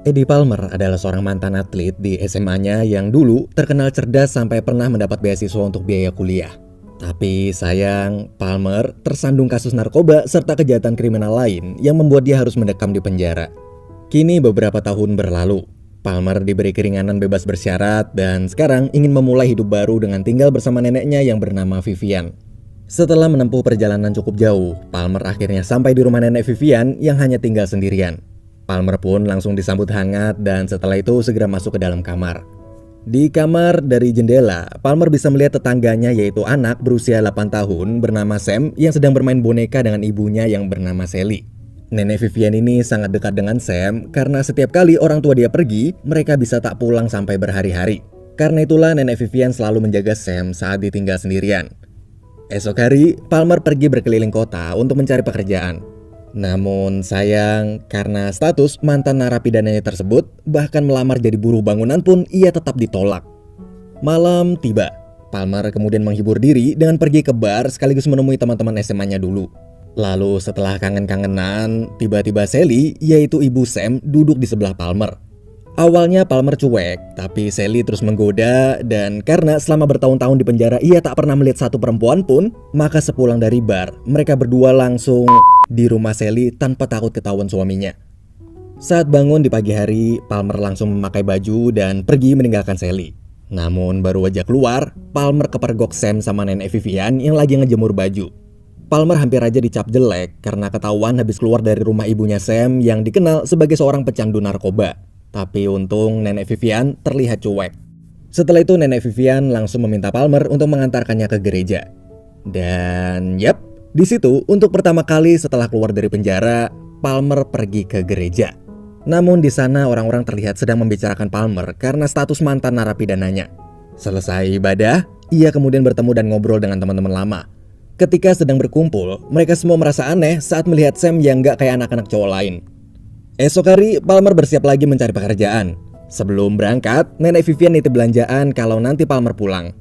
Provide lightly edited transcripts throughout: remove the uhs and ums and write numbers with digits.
Eddie Palmer adalah seorang mantan atlet di SMA-nya yang dulu terkenal cerdas sampai pernah mendapat beasiswa untuk biaya kuliah. Tapi sayang, Palmer tersandung kasus narkoba serta kejahatan kriminal lain yang membuat dia harus mendekam di penjara. Kini beberapa tahun berlalu, Palmer diberi keringanan bebas bersyarat dan sekarang ingin memulai hidup baru dengan tinggal bersama neneknya yang bernama Vivian. Setelah menempuh perjalanan cukup jauh, Palmer akhirnya sampai di rumah nenek Vivian yang hanya tinggal sendirian. Palmer pun langsung disambut hangat dan setelah itu segera masuk ke dalam kamar. Di kamar dari jendela, Palmer bisa melihat tetangganya yaitu anak berusia 8 tahun bernama Sam yang sedang bermain boneka dengan ibunya yang bernama Sally. Nenek Vivian ini sangat dekat dengan Sam karena setiap kali orang tua dia pergi, mereka bisa tak pulang sampai berhari-hari. Karena itulah nenek Vivian selalu menjaga Sam saat ditinggal sendirian. Esok hari, Palmer pergi berkeliling kota untuk mencari pekerjaan. Namun sayang, karena status mantan narapidananya tersebut, bahkan melamar jadi buruh bangunan pun ia tetap ditolak. Malam tiba, Palmer kemudian menghibur diri dengan pergi ke bar sekaligus menemui teman-teman SMA-nya dulu. Lalu setelah kangen-kangenan, tiba-tiba Sally, yaitu ibu Sam, duduk di sebelah Palmer. Awalnya Palmer cuek, tapi Sally terus menggoda dan karena selama bertahun-tahun di penjara ia tak pernah melihat satu perempuan pun, maka sepulang dari bar, mereka berdua langsung di rumah Sally tanpa takut ketahuan suaminya. Saat bangun di pagi hari, Palmer langsung memakai baju dan pergi meninggalkan Sally. Namun baru aja keluar, Palmer kepergok Sam sama nenek Vivian yang lagi ngejemur baju. Palmer hampir aja dicap jelek karena ketahuan habis keluar dari rumah ibunya Sam yang dikenal sebagai seorang pecandu narkoba. Tapi untung nenek Vivian terlihat cuek. Setelah itu nenek Vivian langsung meminta Palmer untuk mengantarkannya ke gereja. Dan yap, di situ untuk pertama kali setelah keluar dari penjara, Palmer pergi ke gereja. Namun di sana orang-orang terlihat sedang membicarakan Palmer karena status mantan narapidananya. Selesai ibadah, ia kemudian bertemu dan ngobrol dengan teman-teman lama. Ketika sedang berkumpul, mereka semua merasa aneh saat melihat Sam yang gak kayak anak-anak cowok lain. Esok hari, Palmer bersiap lagi mencari pekerjaan. Sebelum berangkat, nenek Vivian nitip belanjaan kalau nanti Palmer pulang.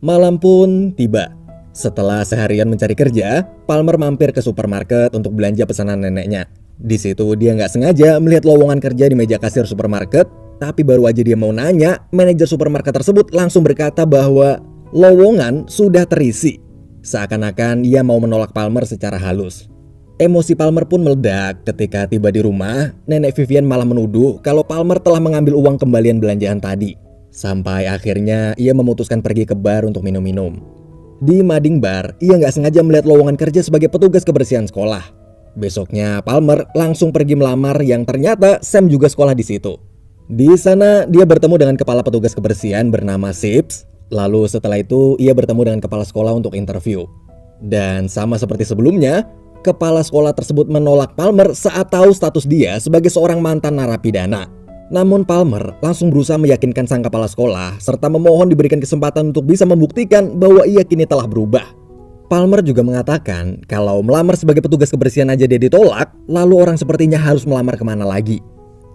Malam pun tiba. Setelah seharian mencari kerja, Palmer mampir ke supermarket untuk belanja pesanan neneknya. Di situ dia nggak sengaja melihat lowongan kerja di meja kasir supermarket, tapi baru aja dia mau nanya, manajer supermarket tersebut langsung berkata bahwa lowongan sudah terisi. Seakan-akan ia mau menolak Palmer secara halus. Emosi Palmer pun meledak ketika tiba di rumah, nenek Vivian malah menuduh kalau Palmer telah mengambil uang kembalian belanjaan tadi. Sampai akhirnya ia memutuskan pergi ke bar untuk minum-minum. Di mading bar, ia nggak sengaja melihat lowongan kerja sebagai petugas kebersihan sekolah. Besoknya Palmer langsung pergi melamar yang ternyata Sam juga sekolah di situ. Di sana dia bertemu dengan kepala petugas kebersihan bernama Sips. Lalu setelah itu ia bertemu dengan kepala sekolah untuk interview. Dan sama seperti sebelumnya, kepala sekolah tersebut menolak Palmer saat tahu status dia sebagai seorang mantan narapidana. Namun Palmer langsung berusaha meyakinkan sang kepala sekolah serta memohon diberikan kesempatan untuk bisa membuktikan bahwa ia kini telah berubah. Palmer juga mengatakan kalau melamar sebagai petugas kebersihan aja dia ditolak, lalu orang sepertinya harus melamar kemana lagi.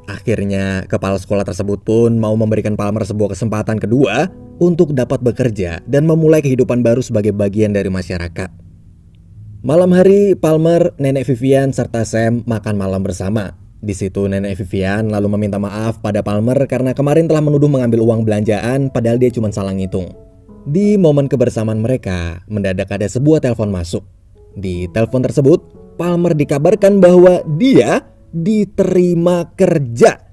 Akhirnya kepala sekolah tersebut pun mau memberikan Palmer sebuah kesempatan kedua untuk dapat bekerja dan memulai kehidupan baru sebagai bagian dari masyarakat. Malam hari, Palmer, nenek Vivian, serta Sam makan malam bersama. Di situ nenek Vivian lalu meminta maaf pada Palmer karena kemarin telah menuduh mengambil uang belanjaan padahal dia cuma salah ngitung. Di momen kebersamaan mereka, mendadak ada sebuah telepon masuk. Di telepon tersebut, Palmer dikabarkan bahwa dia diterima kerja.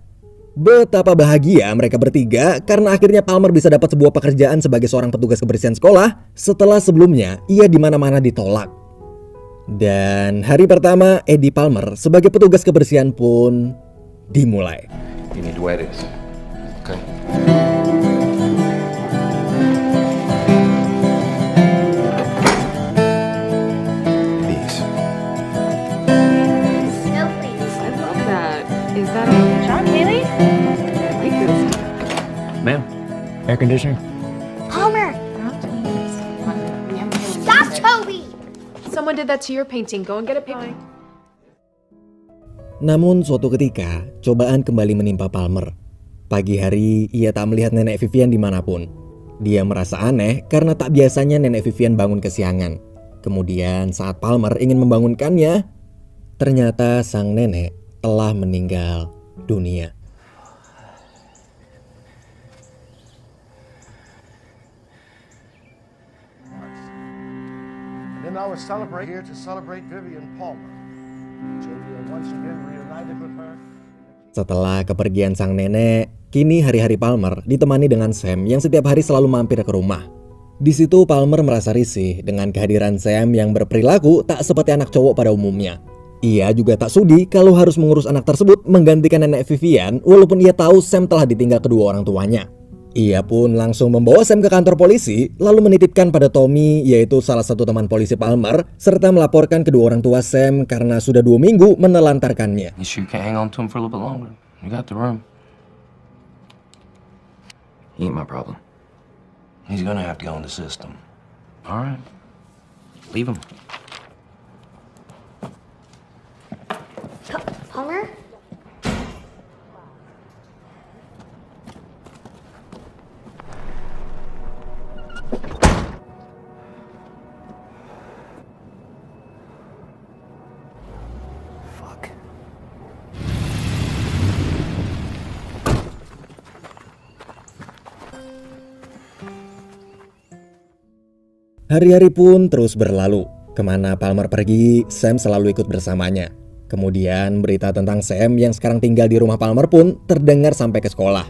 Betapa bahagia mereka bertiga karena akhirnya Palmer bisa dapat sebuah pekerjaan sebagai seorang petugas kebersihan sekolah setelah sebelumnya ia di mana-mana ditolak. Dan hari pertama Eddie Palmer sebagai petugas kebersihan pun dimulai. You need to wear this. Okay. These. Snowflakes. I love that. Is that a John Haley? I like this. Ma'am, air conditioner. Palmer! Stop, Toby! Someone did that to your painting. Go and get a picture. Namun suatu ketika, cobaan kembali menimpa Palmer. Pagi hari, ia tak melihat nenek Vivian dimanapun. Dia merasa aneh karena tak biasanya nenek Vivian bangun kesiangan. Kemudian saat Palmer ingin membangunkannya, ternyata sang nenek telah meninggal dunia. Then I was here to celebrate Vivian Palmer. So we are once again reunited with her. Setelah kepergian sang nenek, kini hari-hari Palmer ditemani dengan Sam yang setiap hari selalu mampir ke rumah. Di situ Palmer merasa risih dengan kehadiran Sam yang berperilaku tak seperti anak cowok pada umumnya. Ia juga tak sudi kalau harus mengurus anak tersebut menggantikan nenek Vivian walaupun ia tahu Sam telah ditinggal kedua orang tuanya. Ia pun langsung membawa Sam ke kantor polisi lalu menitipkan pada Tommy, yaitu salah satu teman polisi Palmer, serta melaporkan kedua orang tua Sam karena sudah 2 minggu menelantarkannya. You sure you can't hang on to him for a little bit longer? You got the room. He ain't my problem. He's gonna have to go in the system. All right. Leave him. Palmer? Fuck. Hari-hari pun terus berlalu. Kemana Palmer pergi, Sam selalu ikut bersamanya. Kemudian berita tentang Sam yang sekarang tinggal di rumah Palmer pun terdengar sampai ke sekolah.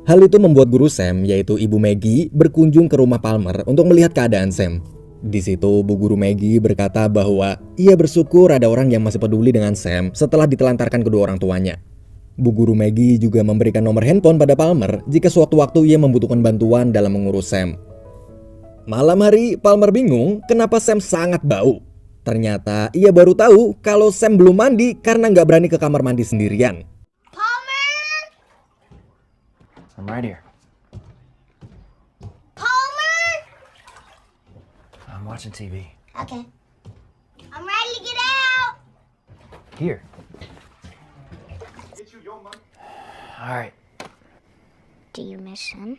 Hal itu membuat guru Sam, yaitu Ibu Maggie, berkunjung ke rumah Palmer untuk melihat keadaan Sam. Di situ Bu Guru Maggie berkata bahwa ia bersyukur ada orang yang masih peduli dengan Sam setelah ditelantarkan kedua orang tuanya. Bu Guru Maggie juga memberikan nomor handphone pada Palmer jika sewaktu-waktu ia membutuhkan bantuan dalam mengurus Sam. Malam hari, Palmer bingung kenapa Sam sangat bau. Ternyata ia baru tahu kalau Sam belum mandi karena nggak berani ke kamar mandi sendirian. Palmer? I'm right here. Palmer? I'm watching TV. Okay. I'm ready to get out. Here. All right. Do you miss him?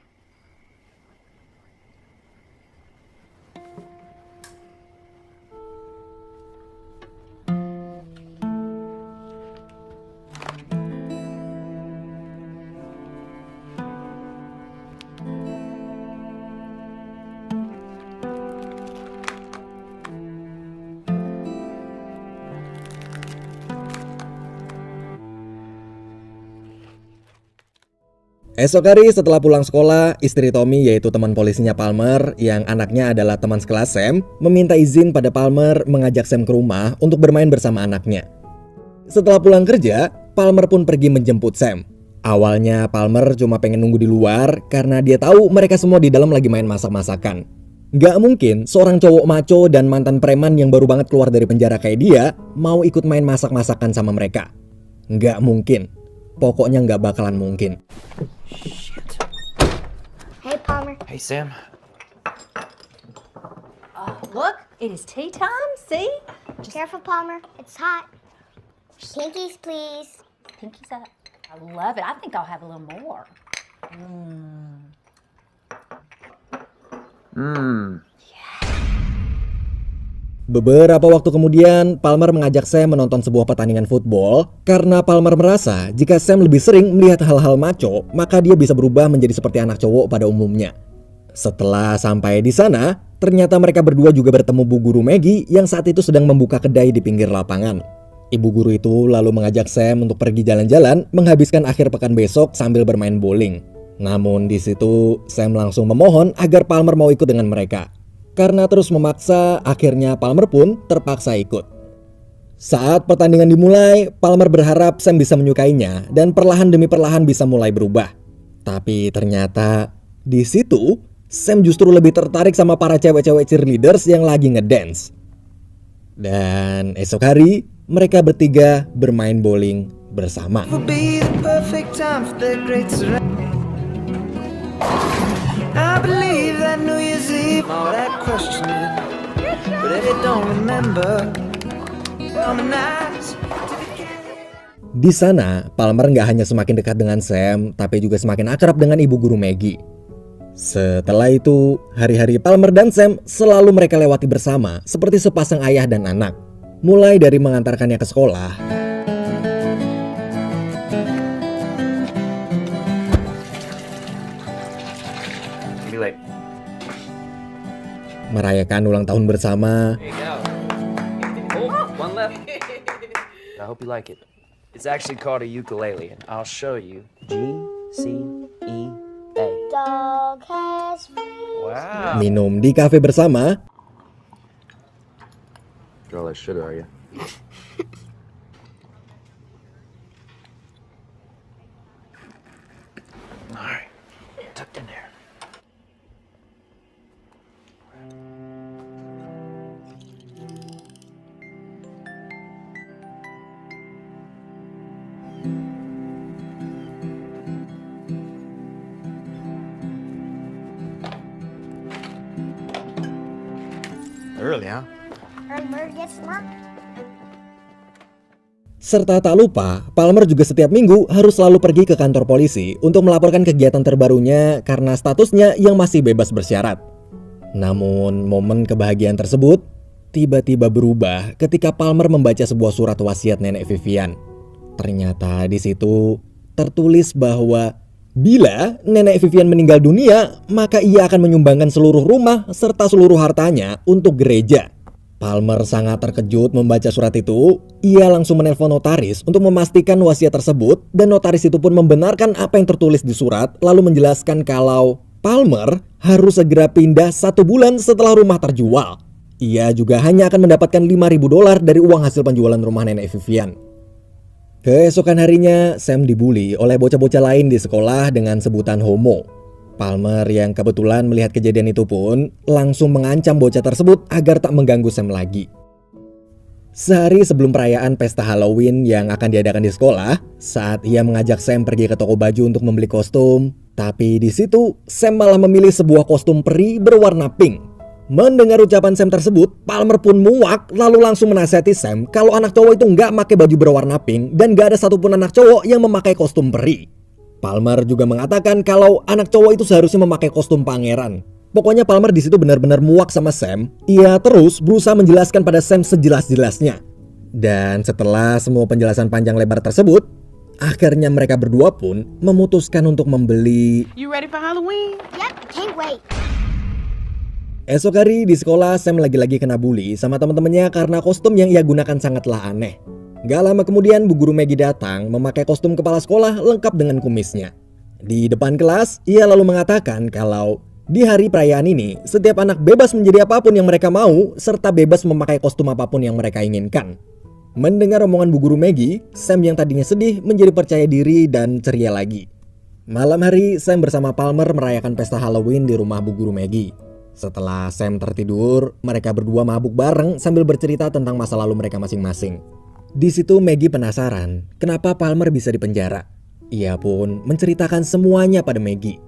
Esok hari setelah pulang sekolah, istri Tommy, yaitu teman polisinya Palmer yang anaknya adalah teman sekelas Sam, meminta izin pada Palmer mengajak Sam ke rumah untuk bermain bersama anaknya. Setelah pulang kerja, Palmer pun pergi menjemput Sam. Awalnya Palmer cuma pengen nunggu di luar karena dia tahu mereka semua di dalam lagi main masak-masakan. Gak mungkin seorang cowok maco dan mantan preman yang baru banget keluar dari penjara kayak dia mau ikut main masak-masakan sama mereka. Gak mungkin. Pokoknya gak bakalan mungkin. Hey, Palmer. Hey, Sam. Look, it is tea time, see? Careful, Palmer. It's hot. Pinkies, please. Pinky's up. I love it. I think I'll have a little more. Beberapa waktu kemudian, Palmer mengajak Sam menonton sebuah pertandingan football karena Palmer merasa jika Sam lebih sering melihat hal-hal maco, maka dia bisa berubah menjadi seperti anak cowok pada umumnya. Setelah sampai di sana, ternyata mereka berdua juga bertemu Bu Guru Maggie yang saat itu sedang membuka kedai di pinggir lapangan. Ibu guru itu lalu mengajak Sam untuk pergi jalan-jalan menghabiskan akhir pekan besok sambil bermain bowling. Namun di situ Sam langsung memohon agar Palmer mau ikut dengan mereka. Karena terus memaksa, akhirnya Palmer pun terpaksa ikut. Saat pertandingan dimulai, Palmer berharap Sam bisa menyukainya dan perlahan demi perlahan bisa mulai berubah. Tapi ternyata di situ Sam justru lebih tertarik sama para cewek-cewek cheerleaders yang lagi ngedance. Dan esok hari mereka bertiga bermain bowling bersama. I believe that New Year's Eve, all that questioning, but if you don't remember, Di sana, Palmer nggak hanya semakin dekat dengan Sam, tapi juga semakin akrab dengan Ibu Guru Maggie. Setelah itu, hari-hari Palmer dan Sam selalu mereka lewati bersama seperti sepasang ayah dan anak. Mulai dari mengantarkannya ke sekolah, Be late. merayakan ulang tahun bersama, There you go. Oh, one left. I hope you like it. It's actually called a ukulele, and I'll show you. G, C, E, A. Dog has Wow. minum di kafe bersama, You're all that sugar, are you? All right, tucked in there. Early, huh? Early bird gets worm. serta tak lupa Palmer juga setiap minggu harus selalu pergi ke kantor polisi untuk melaporkan kegiatan terbarunya karena statusnya yang masih bebas bersyarat. Namun momen kebahagiaan tersebut tiba-tiba berubah ketika Palmer membaca sebuah surat wasiat nenek Vivian. Ternyata di situ tertulis bahwa bila nenek Vivian meninggal dunia, maka ia akan menyumbangkan seluruh rumah serta seluruh hartanya untuk gereja. Palmer sangat terkejut membaca surat itu. Ia langsung menelpon notaris untuk memastikan wasiat tersebut, dan notaris itu pun membenarkan apa yang tertulis di surat, lalu menjelaskan kalau Palmer harus segera pindah 1 bulan setelah rumah terjual. Ia juga hanya akan mendapatkan $5.000 dari uang hasil penjualan rumah nenek Vivian. Keesokan harinya, Sam dibully oleh bocah-bocah lain di sekolah dengan sebutan homo. Palmer yang kebetulan melihat kejadian itu pun langsung mengancam bocah tersebut agar tak mengganggu Sam lagi. Sehari sebelum perayaan pesta Halloween yang akan diadakan di sekolah, saat ia mengajak Sam pergi ke toko baju untuk membeli kostum, tapi di situ Sam malah memilih sebuah kostum peri berwarna pink. Mendengar ucapan Sam tersebut, Palmer pun muak lalu langsung menasihati Sam kalau anak cowok itu nggak pakai baju berwarna pink dan nggak ada satupun anak cowok yang memakai kostum peri. Palmer juga mengatakan kalau anak cowok itu seharusnya memakai kostum pangeran. Pokoknya Palmer di situ benar-benar muak sama Sam. Ia terus berusaha menjelaskan pada Sam sejelas-jelasnya. Dan setelah semua penjelasan panjang lebar tersebut, akhirnya mereka berdua pun memutuskan untuk membeli. You ready for Halloween? Yep, can't wait. Esok hari di sekolah, Sam lagi-lagi kena bully sama teman-temannya karena kostum yang ia gunakan sangatlah aneh. Gak lama kemudian Bu Guru Maggie datang memakai kostum kepala sekolah lengkap dengan kumisnya. Di depan kelas, ia lalu mengatakan kalau di hari perayaan ini, setiap anak bebas menjadi apapun yang mereka mau serta bebas memakai kostum apapun yang mereka inginkan. Mendengar omongan Bu Guru Maggie, Sam yang tadinya sedih menjadi percaya diri dan ceria lagi. Malam hari, Sam bersama Palmer merayakan pesta Halloween di rumah Bu Guru Maggie. Setelah Sam tertidur, mereka berdua mabuk bareng sambil bercerita tentang masa lalu mereka masing-masing. Di situ Maggie penasaran kenapa Palmer bisa dipenjara. Ia pun menceritakan semuanya pada Maggie.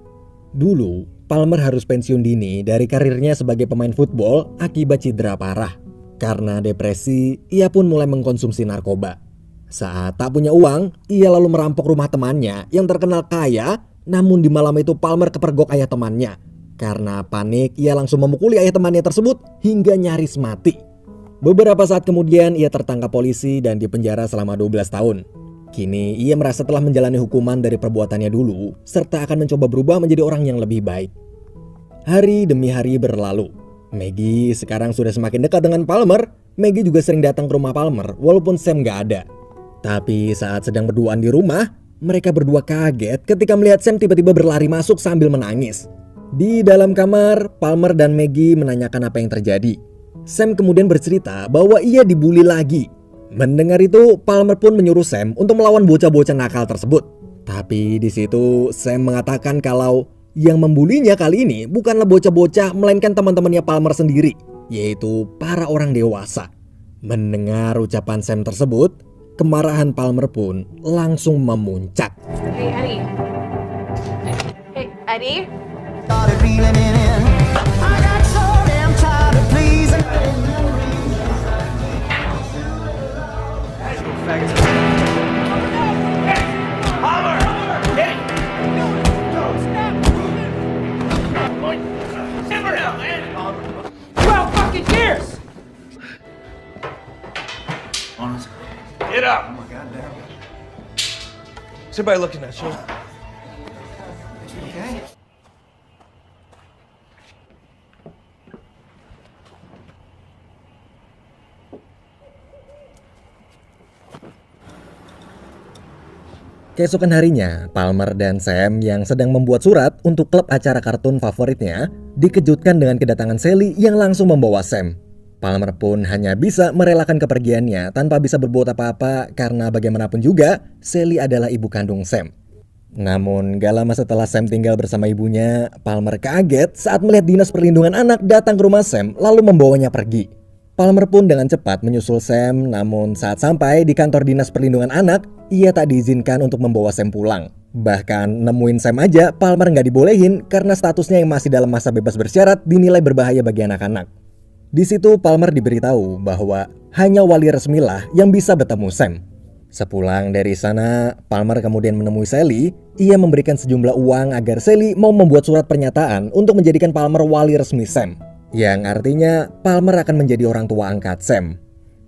Dulu, Palmer harus pensiun dini dari karirnya sebagai pemain football akibat cedera parah. Karena depresi, ia pun mulai mengkonsumsi narkoba. Saat tak punya uang, ia lalu merampok rumah temannya yang terkenal kaya. Namun di malam itu Palmer kepergok ayah temannya. Karena panik, ia langsung memukuli ayah temannya tersebut hingga nyaris mati. Beberapa saat kemudian ia tertangkap polisi dan dipenjara selama 12 tahun. Kini ia merasa telah menjalani hukuman dari perbuatannya dulu, serta akan mencoba berubah menjadi orang yang lebih baik. Hari demi hari berlalu. Maggie sekarang sudah semakin dekat dengan Palmer. Maggie juga sering datang ke rumah Palmer walaupun Sam gak ada. Tapi saat sedang berduaan di rumah, mereka berdua kaget ketika melihat Sam tiba-tiba berlari masuk sambil menangis. Di dalam kamar, Palmer dan Maggie menanyakan apa yang terjadi. Sam kemudian bercerita bahwa ia dibully lagi. Mendengar itu, Palmer pun menyuruh Sam untuk melawan bocah-bocah nakal tersebut. Tapi di situ Sam mengatakan kalau yang membulinya kali ini bukanlah bocah-bocah melainkan teman-temannya Palmer sendiri, yaitu para orang dewasa. Mendengar ucapan Sam tersebut, kemarahan Palmer pun langsung memuncak. Hey, Eddie. Hey, Eddie? Started reeling it in. I got so damn tired of pleasing. Get up! Oh my goddamn. Is everybody looking at you? Okay. Keesokan harinya, Palmer dan Sam yang sedang membuat surat untuk klub acara kartun favoritnya dikejutkan dengan kedatangan Sally yang langsung membawa Sam. Palmer pun hanya bisa merelakan kepergiannya tanpa bisa berbuat apa-apa karena bagaimanapun juga Sally adalah ibu kandung Sam. Namun gak lama setelah Sam tinggal bersama ibunya, Palmer kaget saat melihat Dinas Perlindungan Anak datang ke rumah Sam lalu membawanya pergi. Palmer pun dengan cepat menyusul Sam, namun saat sampai di kantor Dinas Perlindungan Anak, ia tak diizinkan untuk membawa Sam pulang. Bahkan nemuin Sam aja Palmer nggak dibolehin karena statusnya yang masih dalam masa bebas bersyarat dinilai berbahaya bagi anak-anak. Di situ Palmer diberitahu bahwa hanya wali resmilah yang bisa bertemu Sam. Sepulang dari sana, Palmer kemudian menemui Sally. Ia memberikan sejumlah uang agar Sally mau membuat surat pernyataan untuk menjadikan Palmer wali resmi Sam. Yang artinya Palmer akan menjadi orang tua angkat Sam.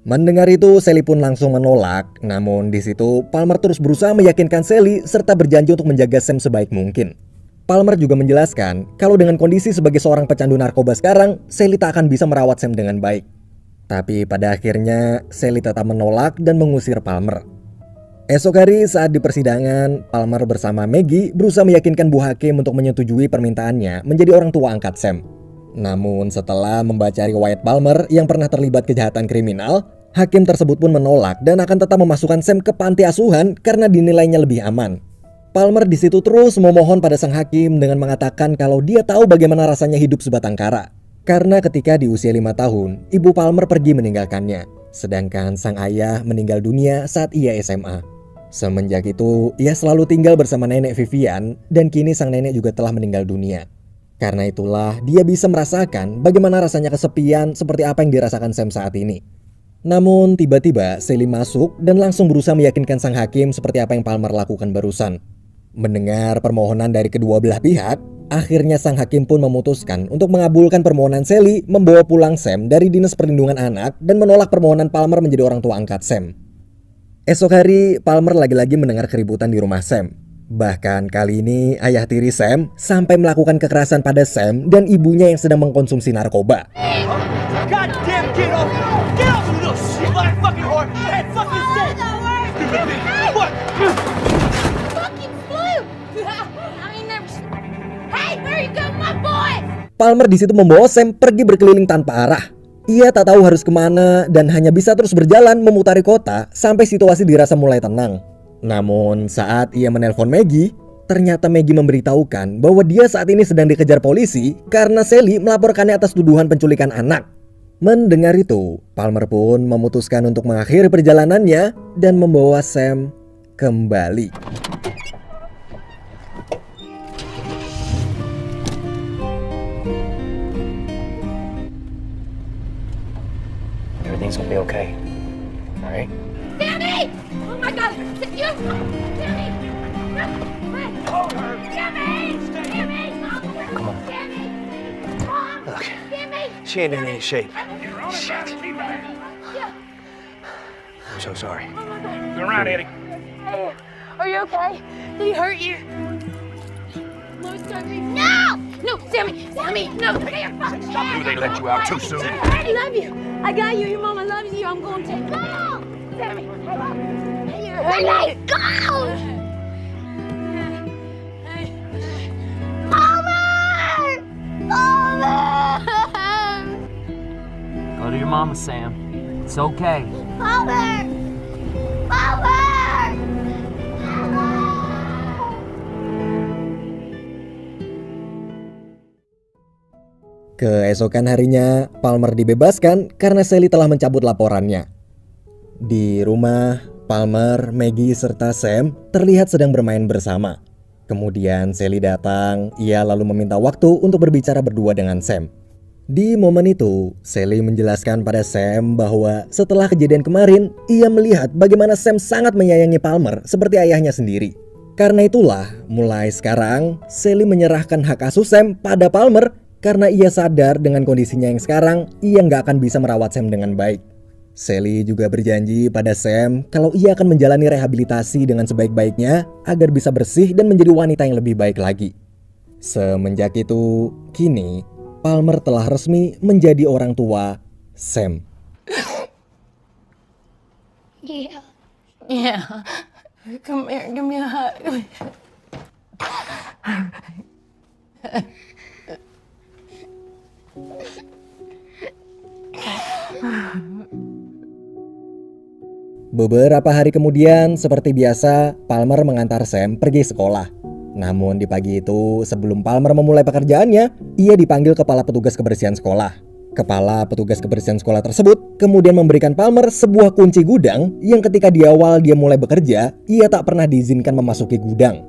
Mendengar itu, Sally pun langsung menolak. Namun di situ Palmer terus berusaha meyakinkan Sally serta berjanji untuk menjaga Sam sebaik mungkin. Palmer juga menjelaskan kalau dengan kondisi sebagai seorang pecandu narkoba sekarang, Sally tak akan bisa merawat Sam dengan baik. Tapi pada akhirnya Sally tetap menolak dan mengusir Palmer. Esok hari saat di persidangan, Palmer bersama Maggie berusaha meyakinkan Bu Hakim untuk menyetujui permintaannya menjadi orang tua angkat Sam. Namun setelah membaca riwayat Palmer yang pernah terlibat kejahatan kriminal, hakim tersebut pun menolak dan akan tetap memasukkan Sam ke panti asuhan karena dinilainya lebih aman. Palmer di situ terus memohon pada sang hakim dengan mengatakan kalau dia tahu bagaimana rasanya hidup sebatang kara. Karena ketika di usia 5 tahun, ibu Palmer pergi meninggalkannya, sedangkan sang ayah meninggal dunia saat ia SMA. Semenjak itu, ia selalu tinggal bersama nenek Vivian dan kini sang nenek juga telah meninggal dunia. Karena itulah dia bisa merasakan bagaimana rasanya kesepian seperti apa yang dirasakan Sam saat ini. Namun tiba-tiba Sally masuk dan langsung berusaha meyakinkan sang hakim seperti apa yang Palmer lakukan barusan. Mendengar permohonan dari kedua belah pihak, akhirnya sang hakim pun memutuskan untuk mengabulkan permohonan Sally membawa pulang Sam dari Dinas Perlindungan Anak dan menolak permohonan Palmer menjadi orang tua angkat Sam. Esok hari, Palmer lagi-lagi mendengar keributan di rumah Sam. Bahkan kali ini ayah tiri Sam sampai melakukan kekerasan pada Sam dan ibunya yang sedang mengkonsumsi narkoba. God damn, get off! Get off, you little shit! Like fucking whore! Hey, fucking shit! What? Fucking flew! I ain't never. Hey, there you go, my boy! Palmer di situ membawa Sam pergi berkeliling tanpa arah. Ia tak tahu harus kemana dan hanya bisa terus berjalan memutari kota sampai situasi dirasa mulai tenang. Namun saat ia menelpon Maggie, ternyata Maggie memberitahukan bahwa dia saat ini sedang dikejar polisi karena Sally melaporkannya atas tuduhan penculikan anak. Mendengar itu, Palmer pun memutuskan untuk mengakhiri perjalanannya dan membawa Sam kembali. Everything's gonna be okay. All right? Sammy! Oh my God! You! Sammy! Sammy! Sammy! Come on. Sammy! Mom! Look, Sammy! she ain't in any shape. Shit. I'm so sorry. Turn around, Eddie. Hey, are you okay? Did he hurt you? No! No, Sammy! Sammy! No! Knew they let you out too soon. I love you. I got you. Your mama loves you. I'm going to. No! Sammy! Let go! Palmer! Palmer! Go to your mama, Sam. It's okay. Palmer! Palmer! Keesokan harinya, Palmer dibebaskan karena Sally telah mencabut laporannya. Di rumah, Palmer, Maggie, serta Sam terlihat sedang bermain bersama. Kemudian Sally datang, ia lalu meminta waktu untuk berbicara berdua dengan Sam. Di momen itu, Sally menjelaskan pada Sam bahwa setelah kejadian kemarin, ia melihat bagaimana Sam sangat menyayangi Palmer seperti ayahnya sendiri. Karena itulah, mulai sekarang, Sally menyerahkan hak asuh Sam pada Palmer karena ia sadar dengan kondisinya yang sekarang, ia nggak akan bisa merawat Sam dengan baik. Sally juga berjanji pada Sam kalau ia akan menjalani rehabilitasi dengan sebaik-baiknya agar bisa bersih dan menjadi wanita yang lebih baik lagi. Semenjak itu, kini Palmer telah resmi menjadi orang tua Sam. Yeah. Yeah. Come here, give me a hug. Beberapa hari kemudian, seperti biasa, Palmer mengantar Sam pergi sekolah. Namun di pagi itu, sebelum Palmer memulai pekerjaannya, ia dipanggil kepala petugas kebersihan sekolah. Kepala petugas kebersihan sekolah tersebut kemudian memberikan Palmer sebuah kunci gudang yang ketika di awal dia mulai bekerja, ia tak pernah diizinkan memasuki gudang.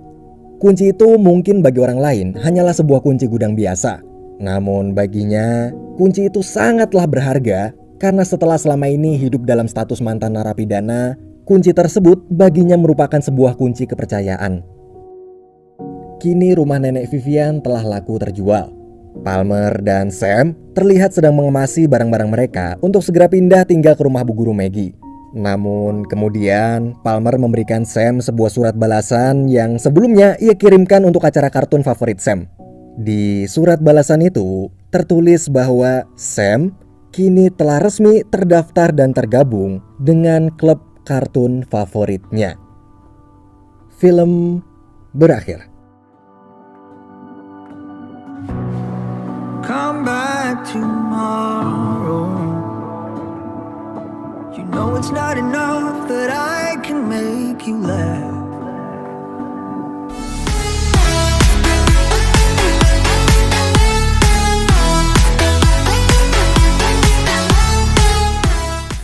Kunci itu mungkin bagi orang lain hanyalah sebuah kunci gudang biasa. Namun baginya, kunci itu sangatlah berharga karena setelah selama ini hidup dalam status mantan narapidana, kunci tersebut baginya merupakan sebuah kunci kepercayaan. Kini rumah nenek Vivian telah laku terjual. Palmer dan Sam terlihat sedang mengemasi barang-barang mereka untuk segera pindah tinggal ke rumah bu guru Maggie. Namun kemudian Palmer memberikan Sam sebuah surat balasan yang sebelumnya ia kirimkan untuk acara kartun favorit Sam. Di surat balasan itu tertulis bahwa Sam kini telah resmi terdaftar dan tergabung dengan klub kartun favoritnya. Film berakhir. Come back tomorrow. You know it's not enough that I can make you laugh.